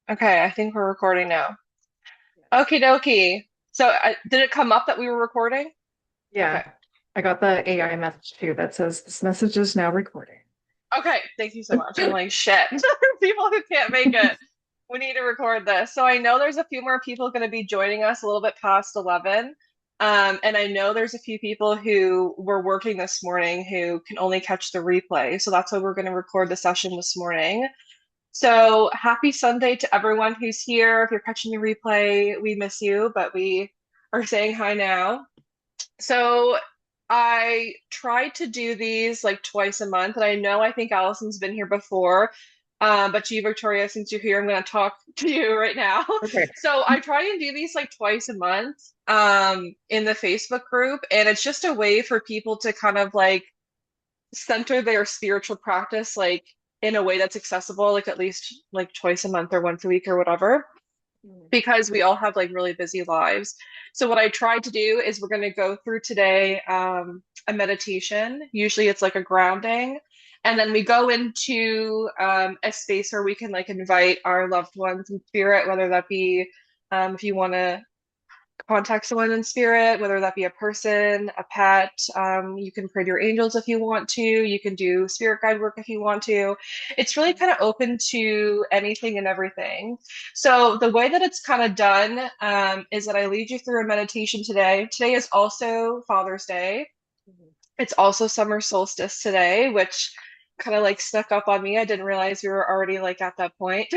Okay, I think we're recording now. Yeah. Okie dokie. So, did it come up that we were recording? Okay. Yeah, I got the AI message too that says this message is now recording. Okay, thank you so much. I'm like, shit. People who can't make it, we need to record this. So I know there's a few more people going to be joining us a little bit past 11. And I know there's a few people who were working this morning who can only catch the replay. So that's why we're going to record the session this morning. So happy Sunday to everyone who's here. If you're catching the replay, we miss you, but we are saying hi now. So I try to do these like twice a month, and I think Allison's been here before. But you, Victoria, since you're here, I'm going to talk to you right now. Okay. So I try and do these like twice a month in the Facebook group, and it's just a way for people to kind of like center their spiritual practice like in a way that's accessible, like at least like twice a month or once a week or whatever, Mhm. because we all have like really busy lives. So what I tried to do is we're going to go through today a meditation. Usually it's like a grounding. And then we go into a space where we can like invite our loved ones in spirit, whether that be if you want to contact someone in spirit, whether that be a person, a pet. You can pray to your angels if you want to. You can do spirit guide work if you want to. It's really kind of open to anything and everything. So the way that it's kind of done is that I lead you through a meditation today. Today is also Father's Day. Mhm. It's also summer solstice today, which kind of like snuck up on me. I didn't realize we were already like at that point,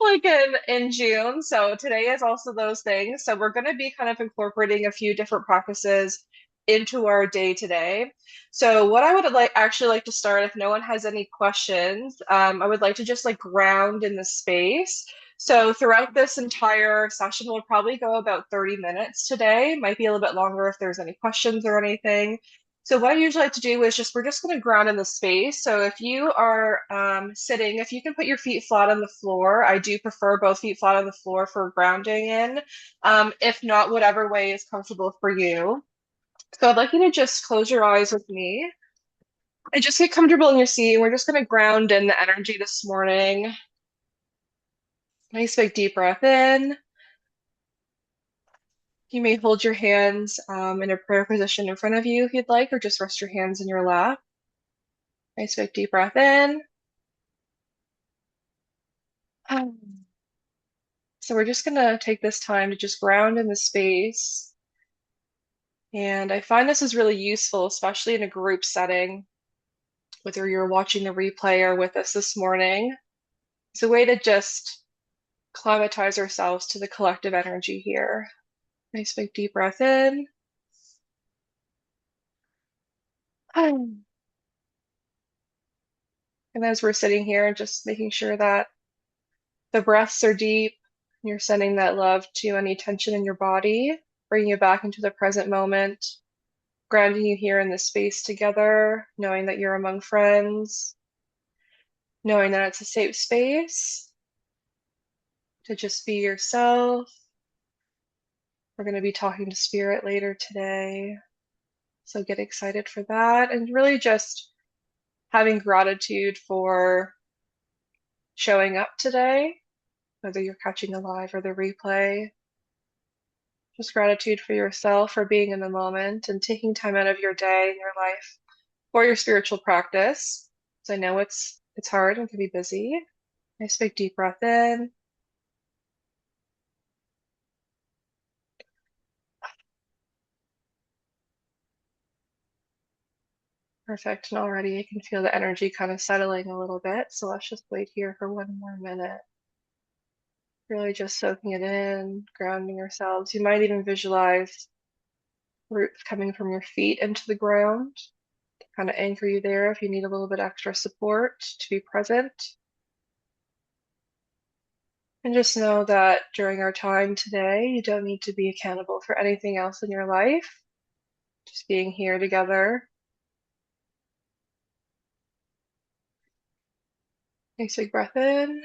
like in June. So today is also those things. So we're going to be kind of incorporating a few different practices into our day today. So what I would like actually like to start, if no one has any questions, I would like to just like ground in the space. So throughout this entire session, we'll probably go about 30 minutes today. Might be a little bit longer if there's any questions or anything. So what I usually like to do is just we're just going to ground in the space. So if you are sitting, if you can put your feet flat on the floor, I do prefer both feet flat on the floor for grounding in. If not, whatever way is comfortable for you. So I'd like you to just close your eyes with me and just get comfortable in your seat. We're just going to ground in the energy this morning. Nice big deep breath in. You may hold your hands in a prayer position in front of you if you'd like, or just rest your hands in your lap. Nice big deep breath in. So we're just going to take this time to just ground in the space. And I find this is really useful, especially in a group setting, whether you're watching the replay or with us this morning. It's a way to just climatize ourselves to the collective energy here. Nice big deep breath in. And as we're sitting here, just making sure that the breaths are deep, you're sending that love to any tension in your body, bringing you back into the present moment, grounding you here in this space together, knowing that you're among friends, knowing that it's a safe space to just be yourself. We're going to be talking to Spirit later today, so get excited for that. And really just having gratitude for showing up today, whether you're catching a live or the replay. Just gratitude for yourself for being in the moment and taking time out of your day and your life for your spiritual practice. So I know it's hard and can be busy. Nice big deep breath in. Perfect. And already I can feel the energy kind of settling a little bit. So let's just wait here for one more minute. Really just soaking it in, grounding yourselves. You might even visualize roots coming from your feet into the ground, kind of anchor you there if you need a little bit extra support to be present. And just know that during our time today, you don't need to be accountable for anything else in your life. Just being here together. Nice big breath in.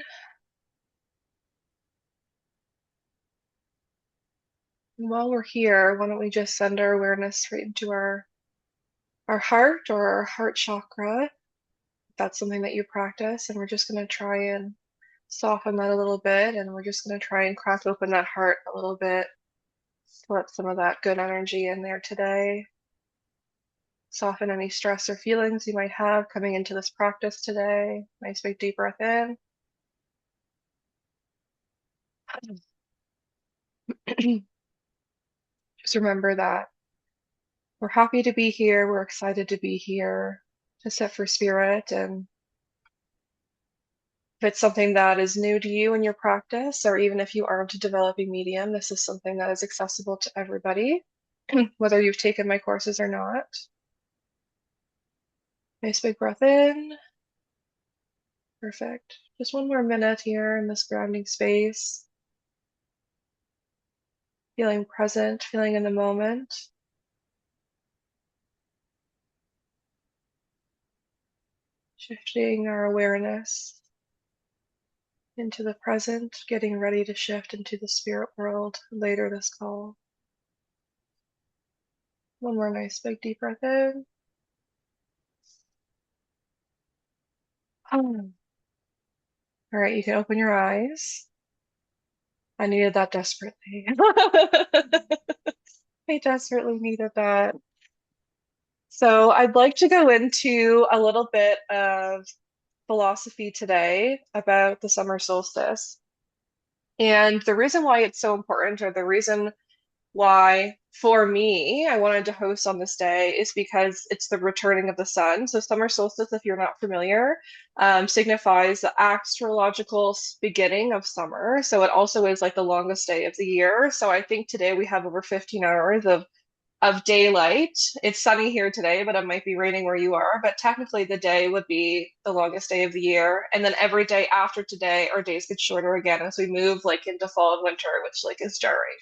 And while we're here, why don't we just send our awareness right into our heart or our heart chakra, if that's something that you practice. And we're just going to try and Soften that a little bit, and we're just going to try and crack open that heart a little bit. Let some of that good energy in there today. Soften any stress or feelings you might have coming into this practice today. Nice big deep breath in. Just remember that we're happy to be here. We're excited to be here to sit for spirit. And if it's something that is new to you in your practice, or even if you aren't a developing medium, this is something that is accessible to everybody, whether you've taken my courses or not. Nice big breath in. Perfect. Just one more minute here in this grounding space. Feeling present, feeling in the moment. Shifting our awareness into the present, getting ready to shift into the spirit world later this call. One more nice big deep breath in. All right, you can open your eyes. I needed that desperately. I desperately needed that. So I'd like to go into a little bit of philosophy today about the summer solstice. And the reason why it's so important, or the reason why, for me, I wanted to host on this day is because it's the returning of the sun. So, summer solstice, if you're not familiar, signifies the astrological beginning of summer. So, it also is like the longest day of the year. So, I think today we have over 15 hours of daylight. It's sunny here today, but it might be raining where you are. But technically, the day would be the longest day of the year. And then every day after today, our days get shorter again as we move like into fall and winter, which like is jarring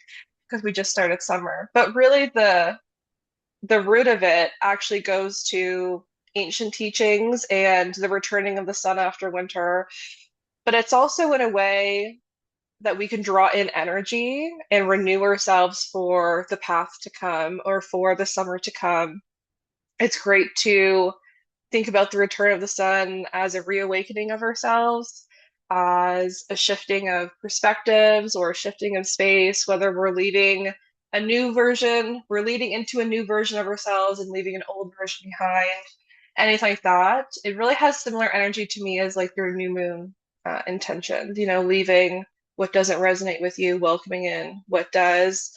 because we just started summer. But really the root of it actually goes to ancient teachings and the returning of the sun after winter. But it's also in a way that we can draw in energy and renew ourselves for the path to come or for the summer to come. It's great to think about the return of the sun as a reawakening of ourselves, as a shifting of perspectives or a shifting of space, whether we're leaving a new version, we're leading into a new version of ourselves and leaving an old version behind, anything like that. It really has similar energy to me as like your new moon intentions, leaving what doesn't resonate with you, welcoming in what does,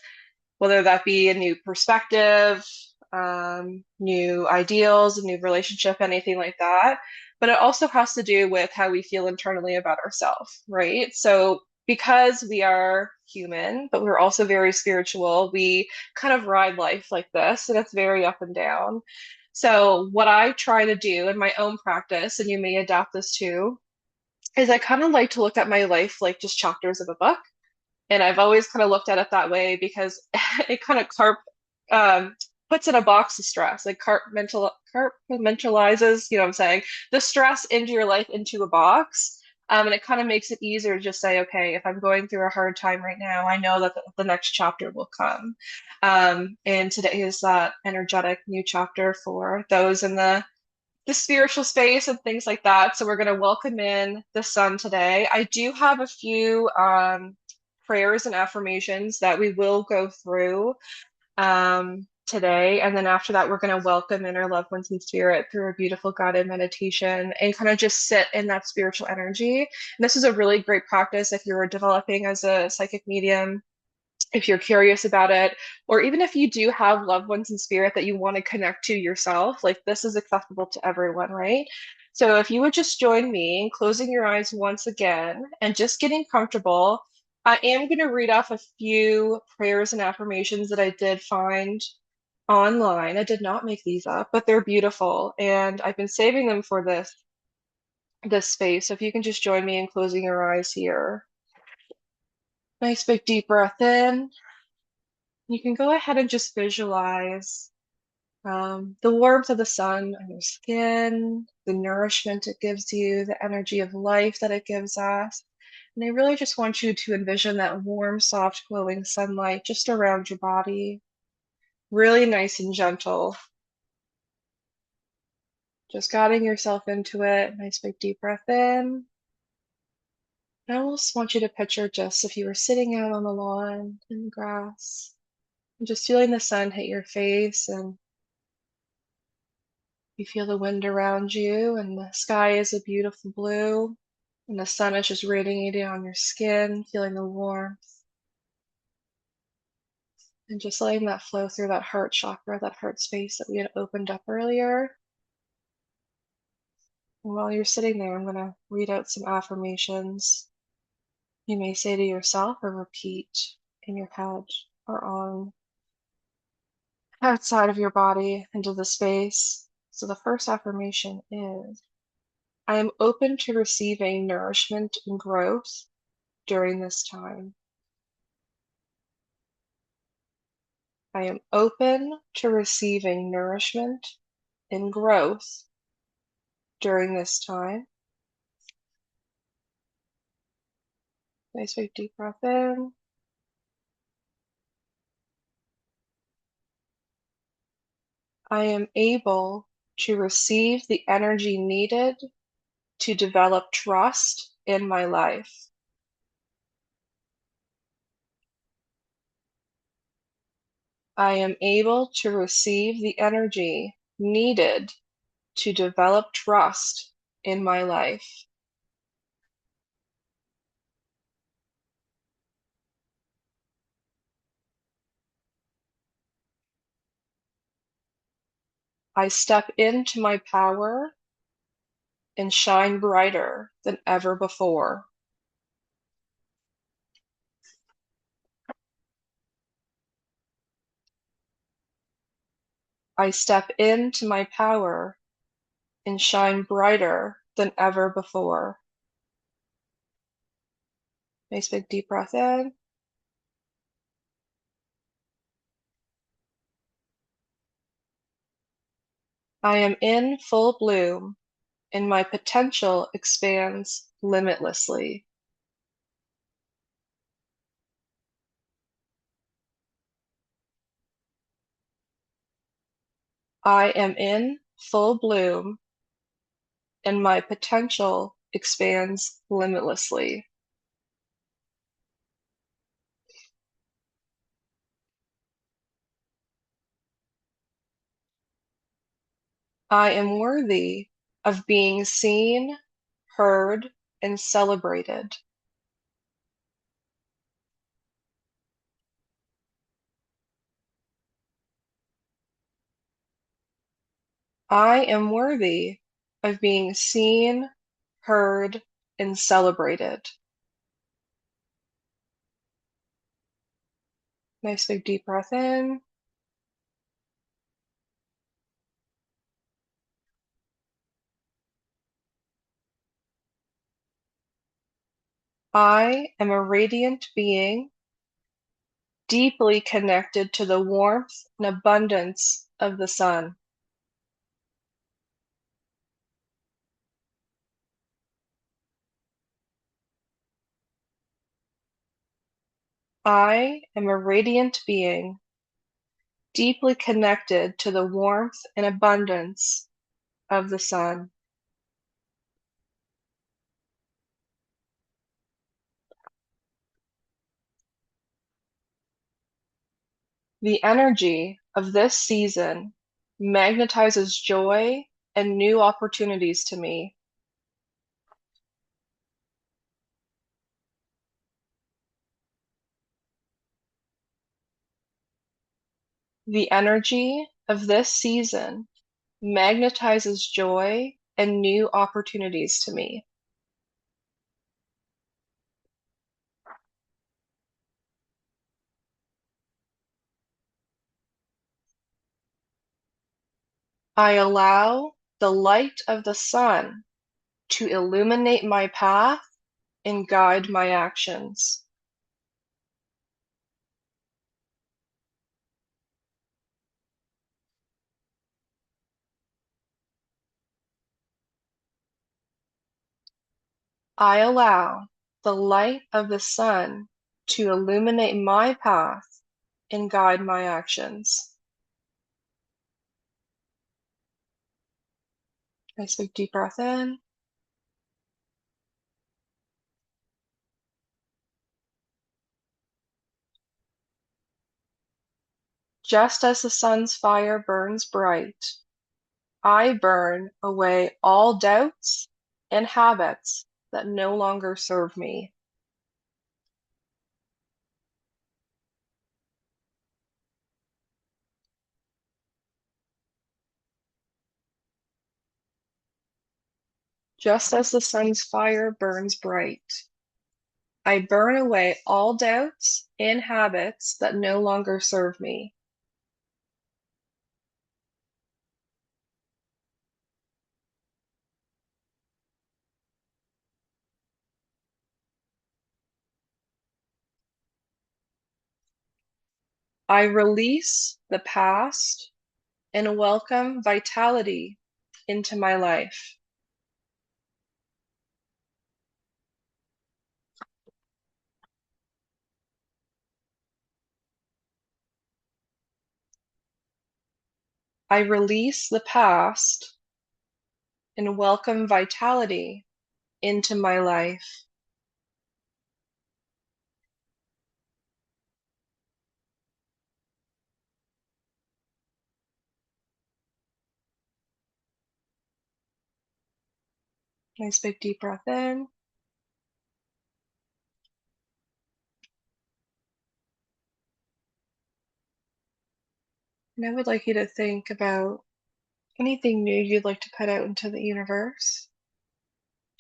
whether that be a new perspective, new ideals, a new relationship, anything like that. But it also has to do with how we feel internally about ourselves, right? So because we are human, but we're also very spiritual, we kind of ride life like this, and it's very up and down. So what I try to do in my own practice, and you may adapt this too, is I kind of like to look at my life like just chapters of a book. And I've always kind of looked at it that way because it kind of um, puts in a box of stress, like compartmentalizes, you know what I'm saying, the stress into your life into a box. And it kind of makes it easier to just say, okay, if I'm going through a hard time right now, I know that the next chapter will come. And today is that energetic new chapter for those in the spiritual space and things like that. So we're going to welcome in the sun today. I do have a few prayers and affirmations that we will go through today. And then after that, we're going to welcome in our loved ones in spirit through a beautiful guided meditation and kind of just sit in that spiritual energy. And this is a really great practice if you're developing as a psychic medium, if you're curious about it, or even if you do have loved ones in spirit that you want to connect to yourself, like this is accessible to everyone, right? So if you would just join me in closing your eyes once again and just getting comfortable, I am going to read off a few prayers and affirmations that I did find online. I did not make these up, but they're beautiful, and I've been saving them for this space. So if you can just join me in closing your eyes here. Nice big deep breath in. You can go ahead and just visualize the warmth of the sun on your skin, the nourishment it gives you, the energy of life that it gives us. And I really just want you to envision that warm, soft, glowing sunlight just around your body, really nice and gentle. Just guiding yourself into it. Nice big deep breath in. I almost want you to picture just if you were sitting out on the lawn in the grass and just feeling the sun hit your face and you feel the wind around you and the sky is a beautiful blue and the sun is just radiating on your skin, feeling the warmth and just letting that flow through that heart chakra, that heart space that we had opened up earlier. And while you're sitting there, I'm going to read out some affirmations you may say to yourself or repeat in your head or on outside of your body into the space. So the first affirmation is, I am open to receiving nourishment and growth during this time. I am open to receiving nourishment and growth during this time. Nice big deep breath in. I am able to receive the energy needed to develop trust in my life. I am able to receive the energy needed to develop trust in my life. I step into my power and shine brighter than ever before. I step into my power and shine brighter than ever before. Nice big deep breath in. I am in full bloom and my potential expands limitlessly. I am in full bloom and my potential expands limitlessly. I am worthy of being seen, heard, and celebrated. I am worthy of being seen, heard, and celebrated. Nice big deep breath in. I am a radiant being, deeply connected to the warmth and abundance of the sun. I am a radiant being, deeply connected to the warmth and abundance of the sun. The energy of this season magnetizes joy and new opportunities to me. The energy of this season magnetizes joy and new opportunities to me. I allow the light of the sun to illuminate my path and guide my actions. I allow the light of the sun to illuminate my path and guide my actions. Nice big deep breath in. Just as the sun's fire burns bright, I burn away all doubts and habits that no longer serve me. Just as the sun's fire burns bright, I burn away all doubts and habits that no longer serve me. I release the past and welcome vitality into my life. I release the past and welcome vitality into my life. Nice big deep breath in. And I would like you to think about anything new you'd like to put out into the universe,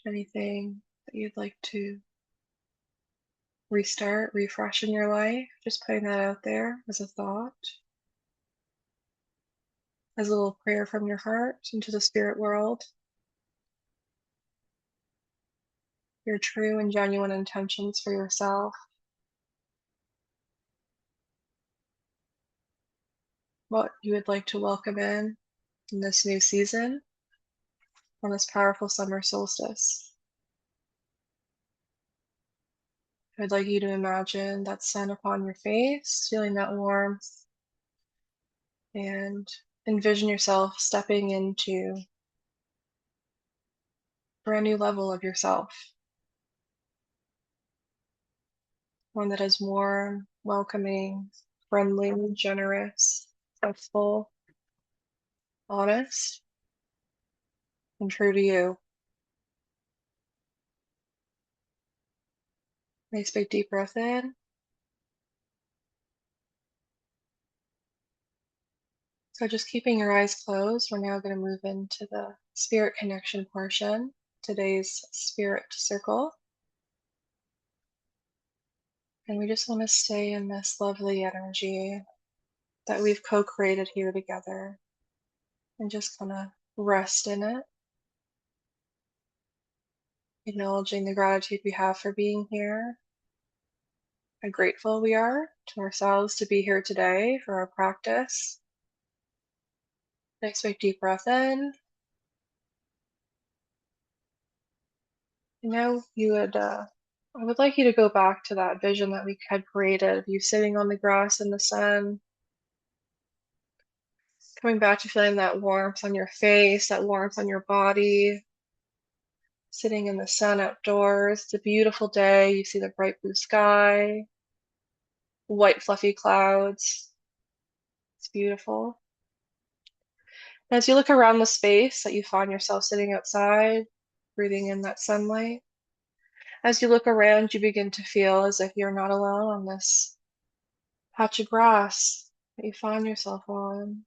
anything that you'd like to restart, refresh in your life, just putting that out there as a thought, as a little prayer from your heart into the spirit world, your true and genuine intentions for yourself, what you would like to welcome in this new season on this powerful summer solstice. I'd like you to imagine that sun upon your face, feeling that warmth, and envision yourself stepping into a brand new level of yourself, one that is warm, welcoming, friendly, generous, trustful, honest, and true to you. Nice big deep breath in. So just keeping your eyes closed, we're now going to move into the spirit connection portion, today's spirit circle. And we just want to stay in this lovely energy that we've co-created here together and just kind of rest in it, acknowledging the gratitude we have for being here, how grateful we are to ourselves to be here today for our practice. Next big deep breath in. And now I would like you to go back to that vision that we had created of you sitting on the grass in the sun, coming back to feeling that warmth on your face, that warmth on your body, sitting in the sun outdoors. It's a beautiful day. You see the bright blue sky, white fluffy clouds. It's beautiful. And as you look around the space that you find yourself sitting outside, breathing in that sunlight, as you look around, you begin to feel as if you're not alone on this patch of grass that you find yourself on.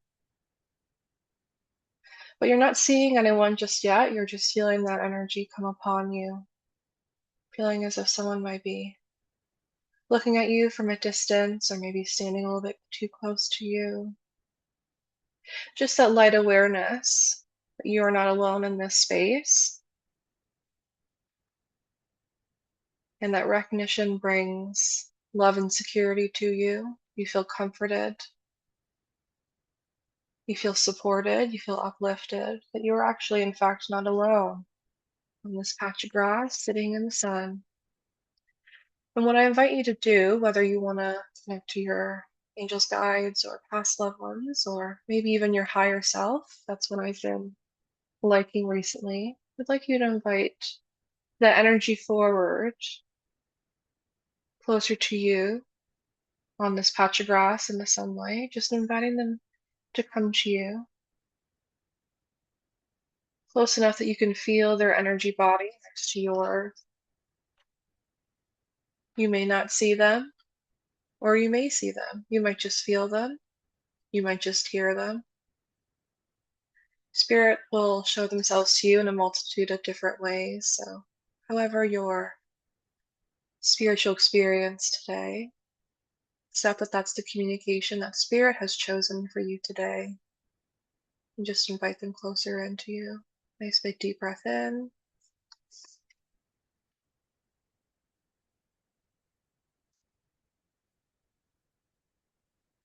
But you're not seeing anyone just yet. You're just feeling that energy come upon you, feeling as if someone might be looking at you from a distance or maybe standing a little bit too close to you. Just that light awareness that you are not alone in this space. And that recognition brings love and security to you. You feel comforted. You feel supported. You feel uplifted that you are actually, in fact, not alone on this patch of grass sitting in the sun. And what I invite you to do, whether you want to connect to your angels, guides, or past loved ones, or maybe even your higher self, that's what I've been liking recently. I'd like you to invite that energy forward, closer to you, on this patch of grass in the sunlight, just inviting them to come to you, close enough that you can feel their energy body next to yours. You may not see them, or you may see them. You might just feel them. You might just hear them. Spirit will show themselves to you in a multitude of different ways. So, however your spiritual experience today, accept that that's the communication that Spirit has chosen for you today. And just invite them closer into you. Nice big deep breath in.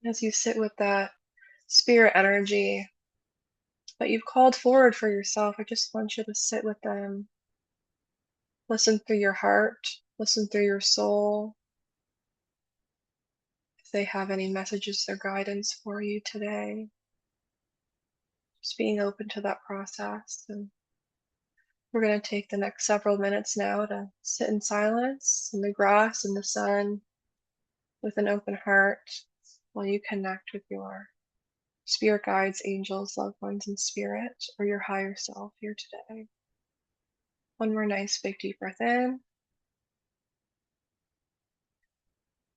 As you sit with that spirit energy that you've called forward for yourself, I just want you to sit with them. Listen through your heart, listen through your soul. If they have any messages or guidance for you today, just being open to that process. And we're going to take the next several minutes now to sit in silence in the grass, in the sun, with an open heart while you connect with your spirit guides, angels, loved ones in spirit, or your higher self here today. One more nice big deep breath in.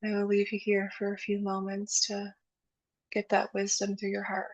I will leave you here for a few moments to get that wisdom through your heart.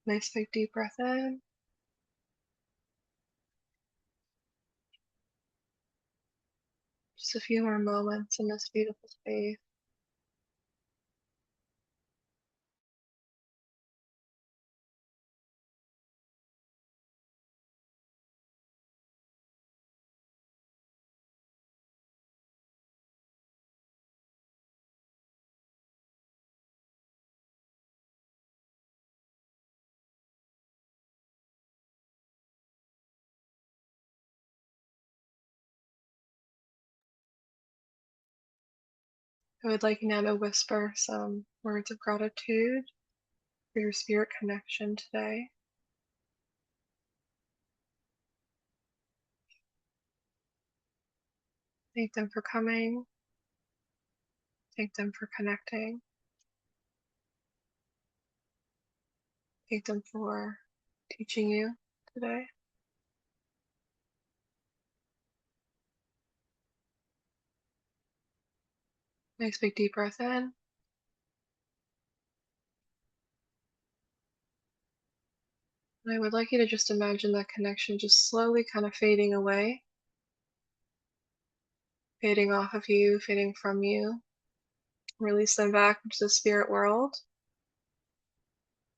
Nice big deep breath in. Just a few more moments in this beautiful space. I would like now to whisper some words of gratitude for your spirit connection today. Thank them for coming. Thank them for connecting. Thank them for teaching you today. Nice big deep breath in. And I would like you to just imagine that connection just slowly kind of fading away, fading off of you, fading from you. Release them back into the spirit world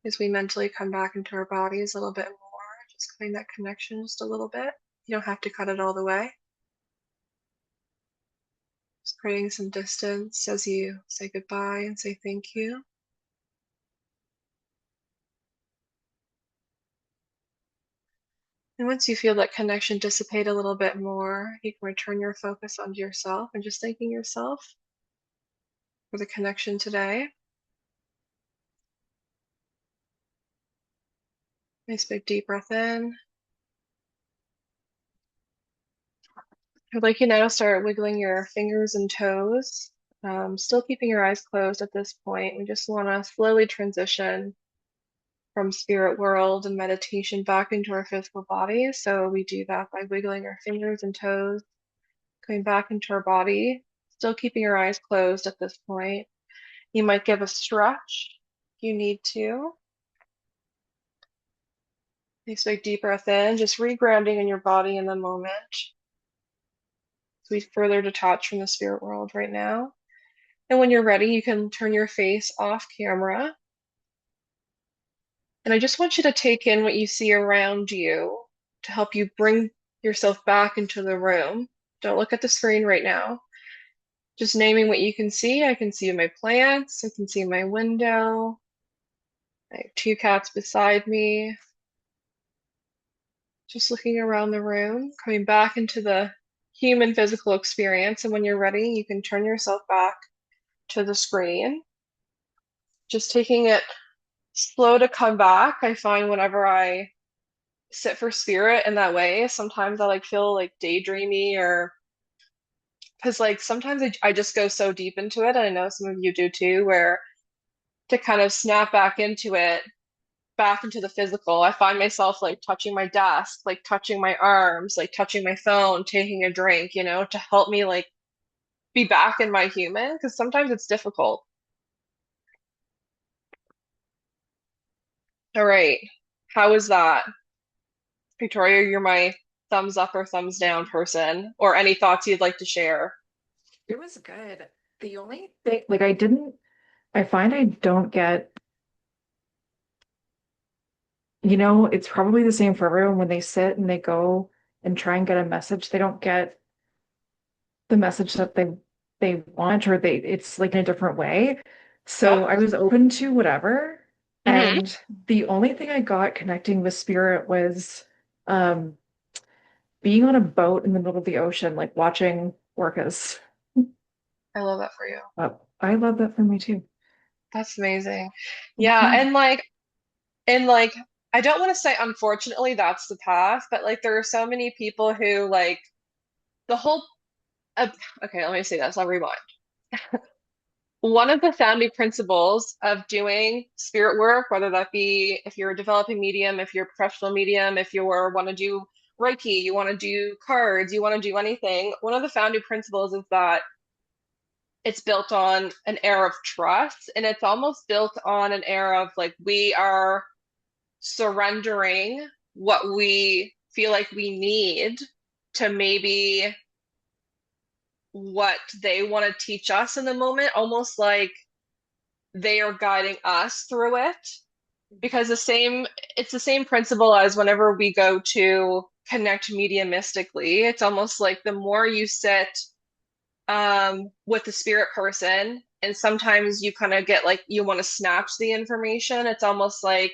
as we mentally come back into our bodies a little bit more, just cutting that connection just a little bit. You don't have to cut it all the way. Just creating some distance as you say goodbye and say thank you. And once you feel that connection dissipate a little bit more, you can return your focus onto yourself and just thanking yourself for the connection today. Nice big deep breath in. I'd like you now to start wiggling your fingers and toes, still keeping your eyes closed at this point. We just want to slowly transition from spirit world and meditation back into our physical body. So we do that by wiggling our fingers and toes, going back into our body, still keeping your eyes closed at this point. You might give a stretch if you need to. Nice big deep breath in, just regrounding in your body in the moment. So we further detach from the spirit world right now. And when you're ready, you can turn your face off camera. And I just want you to take in what you see around you to help you bring yourself back into the room. Don't look at the screen right now. Just naming what you can see. I can see my plants. I can see my window. I have two cats beside me. Just looking around the room, coming back into the human physical experience. And when you're ready, you can turn yourself back to the screen. Just taking it slow to come back. I find whenever I sit for spirit in that way, sometimes I like feel like daydreamy or because like sometimes I just go so deep into it. And I know some of you do too, where to kind of snap back into it, back into the physical, I find myself like touching my desk, like touching my arms, like touching my phone, taking a drink, to help me like be back in my human because sometimes it's difficult. All right. How is that? Victoria, you're my thumbs up or thumbs down person, or any thoughts you'd like to share. It was good. The only thing, like I find I don't get, it's probably the same for everyone when they sit and they go and try and get a message, they don't get the message that they want or it's like in a different way. Yep. So I was open to whatever. Hmm. And the only thing I got connecting with spirit was um being on a boat in the middle of the ocean, like watching orcas. I love that for you. I love that for me too. That's amazing. Yeah, Mhm. and like I don't want to say unfortunately that's the path, but like there are so many people who like the whole uh, okay, let me say this, I'll rewind. One of the founding principles of doing spirit work, whether that be if you're a developing medium, if you're a professional medium, if you want to do Reiki, you want to do cards, you want to do anything, one of the founding principles is that it's built on an air of trust and it's almost built on an air of like we are surrendering what we feel like we need to maybe what they want to teach us in the moment, almost like they are guiding us through it. Because it's the same principle as whenever we go to connect mediumistically. It's almost like the more you sit with the spirit person, and sometimes you kind of get like you want to snatch the information. It's almost like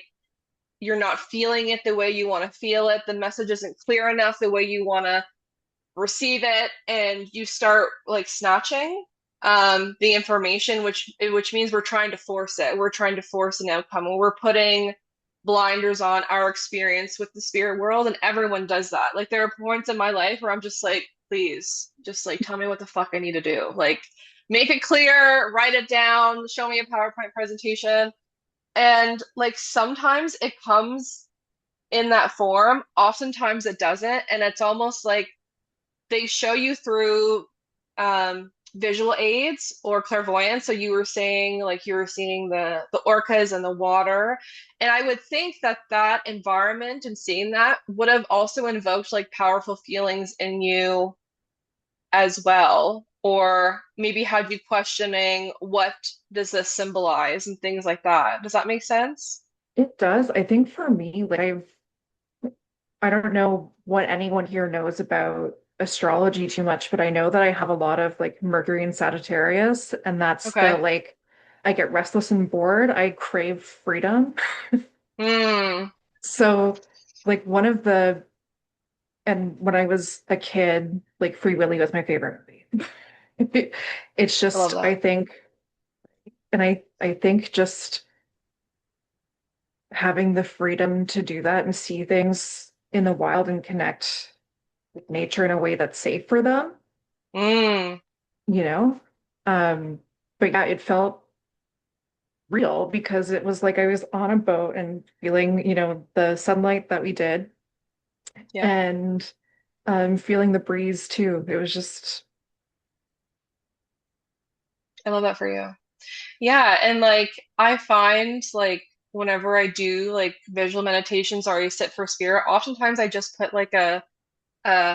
you're not feeling it the way you want to feel it. The message isn't clear enough the way you want to receive it, and you start like snatching. the information, which means we're trying to force it. We're trying to force an outcome. We're putting blinders on our experience with the spirit world, and everyone does that. Like there are points in my life where I'm just like, please, just like tell me what the fuck I need to do. Like make it clear, write it down, show me a PowerPoint presentation. And like sometimes it comes in that form, oftentimes it doesn't, and it's almost like they show you through visual aids or clairvoyance. So you were saying like you were seeing the orcas and the water, and I would think that that environment and seeing that would have also invoked like powerful feelings in you as well, or maybe had you questioning what does this symbolize and things like that. Does that make sense? It does. I think for me, like I don't know what anyone here knows about astrology too much, but I know that I have a lot of like Mercury and Sagittarius, and that's the Okay. like I get restless and bored. I crave freedom. Hmm. So like one of the and when I was a kid, like Free Willy was my favorite movie. It's I love just I that. think and I think just having the freedom to do that and see things in the wild and connect with nature in a way that's safe for them, Hmm. you know? Um, but yeah, it felt real because it was like I was on a boat and feeling, the sunlight that we did Yeah, and feeling the breeze too. It was just, I love that for you. Yeah, and like I find like whenever I do like visual meditations or I sit for spirit, oftentimes I just put like a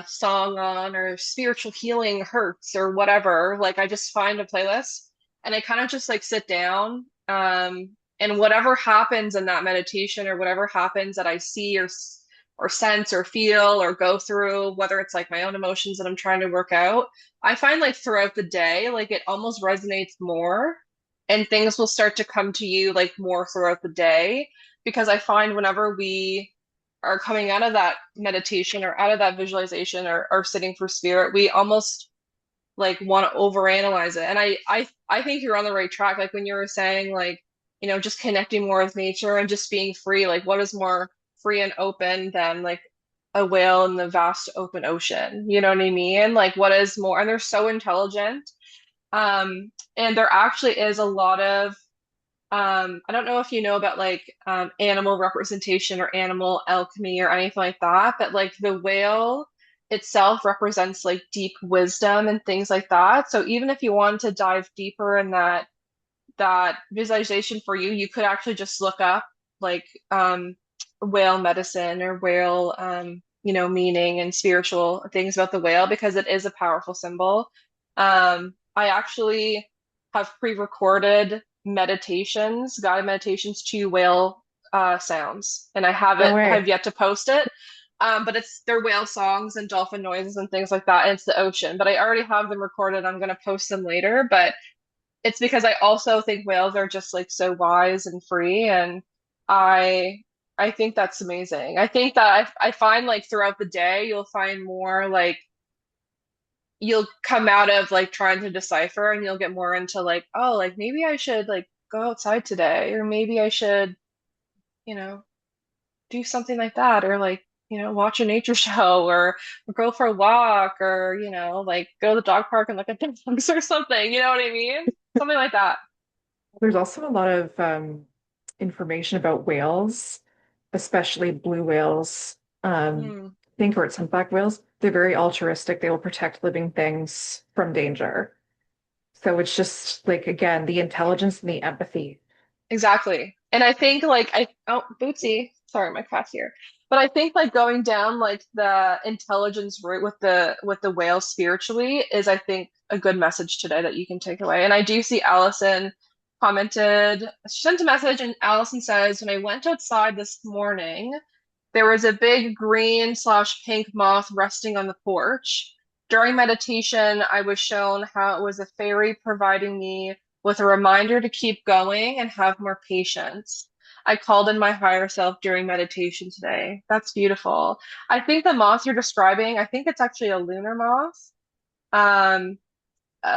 song on or spiritual healing hurts or whatever. Like I just find a playlist and I kind of just like sit down. And whatever happens in that meditation or whatever happens that I see or sense or feel or go through, whether it's like my own emotions that I'm trying to work out, I find like throughout the day, like it almost resonates more and things will start to come to you like more throughout the day because I find whenever we are coming out of that meditation or out of that visualization or sitting for spirit, we almost like want to overanalyze it. And I think you're on the right track. Like when you were saying like, just connecting more with nature and just being free, like what is more free and open than like a whale in the vast open ocean? You know what I mean? Like what is more, and they're so intelligent. And there actually is a lot of I don't know if you know about like animal representation or animal alchemy or anything like that, but like the whale itself represents like deep wisdom and things like that. So even if you want to dive deeper in that visualization for you, you could actually just look up like whale medicine or whale meaning and spiritual things about the whale because it is a powerful symbol. I actually have pre-recorded meditations, guided meditations to whale sounds, and no I way. have yet to post it. But it's their whale songs and dolphin noises and things like that, and it's the ocean. But I already have them recorded. I'm gonna post them later, but it's because I also think whales are just like so wise and free, and I I think that's amazing. I think that I find like throughout the day you'll find more like you'll come out of like trying to decipher and you'll get more into like, oh, like maybe I should like go outside today, or maybe I should, you know, do something like that, or like, watch a nature show or go for a walk, or, like go to the dog park and look at dogs or something. You know what I mean? Something like that. There's also a lot of information about whales, especially blue whales. Hmm. Think or it's humpback whales. They're very altruistic. They will protect living things from danger. So it's just like, again, the intelligence and the empathy. Exactly. And I think like oh, Bootsy, sorry, my cat's here. But I think like going down like the intelligence route with the whale spiritually is I think a good message today that you can take away. And I do see Allison commented, she sent a message and Allison says, when I went outside this morning, there was a big green/pink moth resting on the porch. During meditation, I was shown how it was a fairy providing me with a reminder to keep going and have more patience. I called in my higher self during meditation today. That's beautiful. I think the moth you're describing, I think it's actually a lunar moth. Um,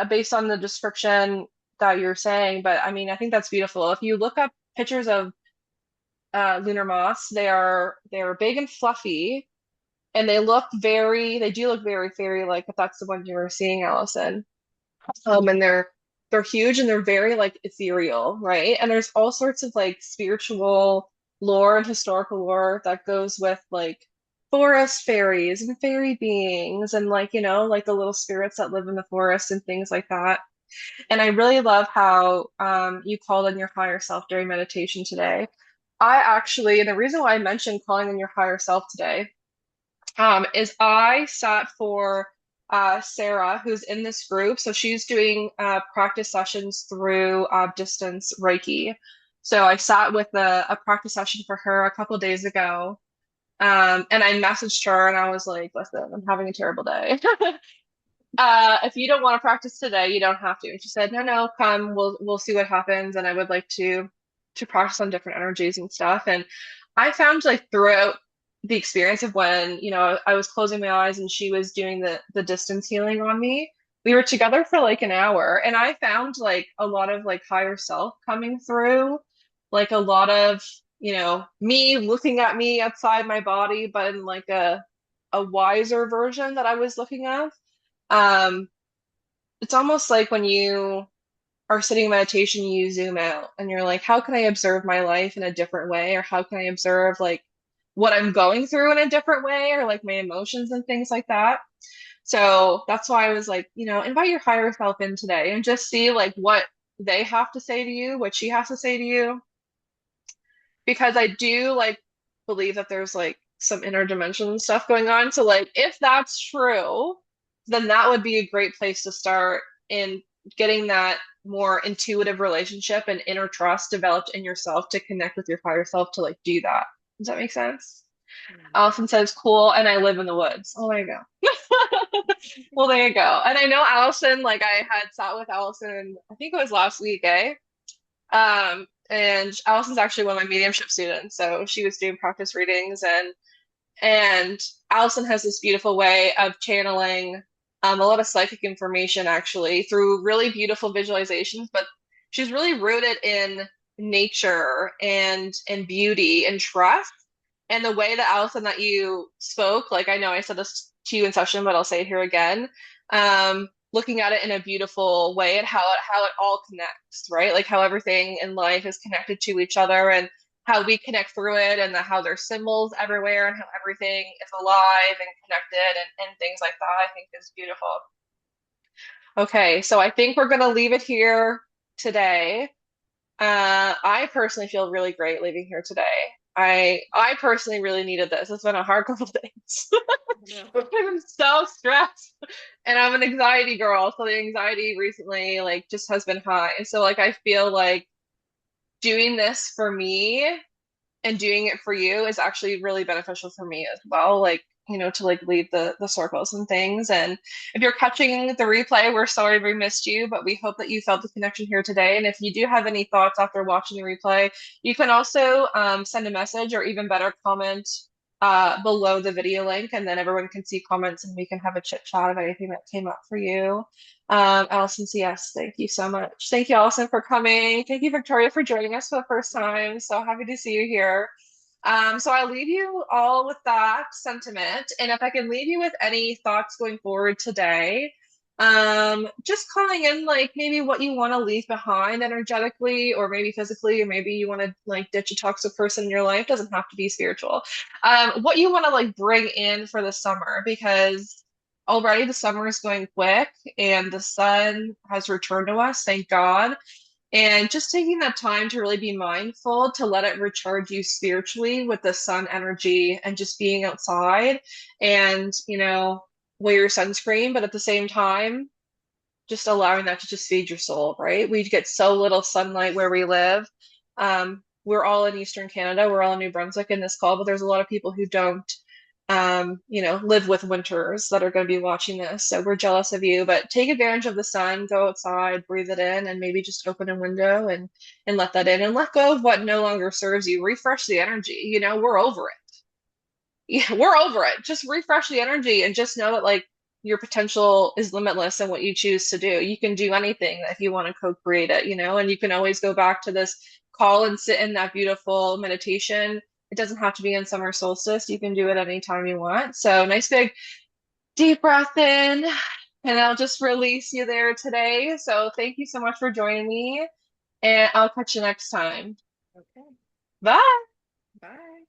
based on the description that you're saying. But I mean, I think that's beautiful. If you look up pictures of lunar moths, they are big and fluffy, and they do look very fairy like, if that's the one you were seeing, Allison. And they're huge and they're very like ethereal, right? And there's all sorts of like spiritual lore and historical lore that goes with like forest fairies and fairy beings and like, like the little spirits that live in the forest and things like that. And I really love how you called on your higher self during meditation today. And the reason why I mentioned calling on your higher self today is I sat for Sarah, who's in this group. So she's doing practice sessions through distance Reiki. So I sat with a practice session for her a couple days ago. And I messaged her and I was like, listen, I'm having a terrible day. If you don't want to practice today, you don't have to. And she said, no, no, come, we'll see what happens. And I would like to practice on different energies and stuff. And I found like throughout the experience of when, I was closing my eyes and she was doing the distance healing on me, we were together for like an hour and I found like a lot of like higher self coming through, like a lot of, me looking at me outside my body, but in like a wiser version that I was looking of. Um, it's almost like when you are sitting in meditation, you zoom out and you're like, how can I observe my life in a different way? Or how can I observe like what I'm going through in a different way or like my emotions and things like that. So that's why I was like, invite your higher self in today and just see like what they have to say to you, what she has to say to you, because I do like believe that there's like some interdimensional stuff going on. So like if that's true, then that would be a great place to start in getting that more intuitive relationship and inner trust developed in yourself to connect with your higher self to like do that. Does that make sense? Allison says cool, and I live in the woods. Oh, there you go. Well, there you go. And I know Allison, like I had sat with Allison, I think it was last week, eh? And Allison's actually one of my mediumship students, so she was doing practice readings, and Allison has this beautiful way of channeling a lot of psychic information actually through really beautiful visualizations, but she's really rooted in nature and beauty and trust. And the way that Allison that you spoke, like I know I said this to you in session, but I'll say it here again. Looking at it in a beautiful way and how it all connects, right? Like how everything in life is connected to each other and how we connect through it and how there's symbols everywhere and how everything is alive and connected and things like that, I think is beautiful. Okay, so I think we're gonna leave it here today. I personally feel really great leaving here today. I personally really needed this. It's been a hard couple of days. Yeah. I'm so stressed. And I'm an anxiety girl, so the anxiety recently like just has been high. So like I feel like doing this for me and doing it for you is actually really beneficial for me as well. Like, to like lead the circles and things. And if you're catching the replay, we're sorry we missed you, but we hope that you felt the connection here today. And if you do have any thoughts after watching the replay, you can also send a message or even better comment below the video link, and then everyone can see comments and we can have a chit chat of anything that came up for you. Allison CS, thank you so much. Thank you, Allison, for coming. Thank you, Victoria, for joining us for the first time. So happy to see you here. So I'll leave you all with that sentiment. And if I can leave you with any thoughts going forward today, just calling in like maybe what you want to leave behind energetically, or maybe physically, or maybe you want to like ditch a toxic person in your life. Doesn't have to be spiritual. What you want to like bring in for the summer, because already the summer is going quick and the sun has returned to us, thank God. And just taking that time to really be mindful to let it recharge you spiritually with the sun energy and just being outside and, wear your sunscreen, but at the same time, just allowing that to just feed your soul, right? We get so little sunlight where we live. We're all in Eastern Canada, we're all in New Brunswick in this call, but there's a lot of people who don't live with winters that are going to be watching this. So we're jealous of you, but take advantage of the sun, go outside, breathe it in, and maybe just open a window and let that in and let go of what no longer serves you. Refresh the energy. We're over it. Yeah, we're over it. Just refresh the energy and just know that like your potential is limitless in what you choose to do. You can do anything if you want to co-create it, and you can always go back to this call and sit in that beautiful meditation. It doesn't have to be in summer solstice. You can do it anytime you want. So nice big deep breath in, and I'll just release you there today. So thank you so much for joining me, and I'll catch you next time. Okay. Bye. Bye.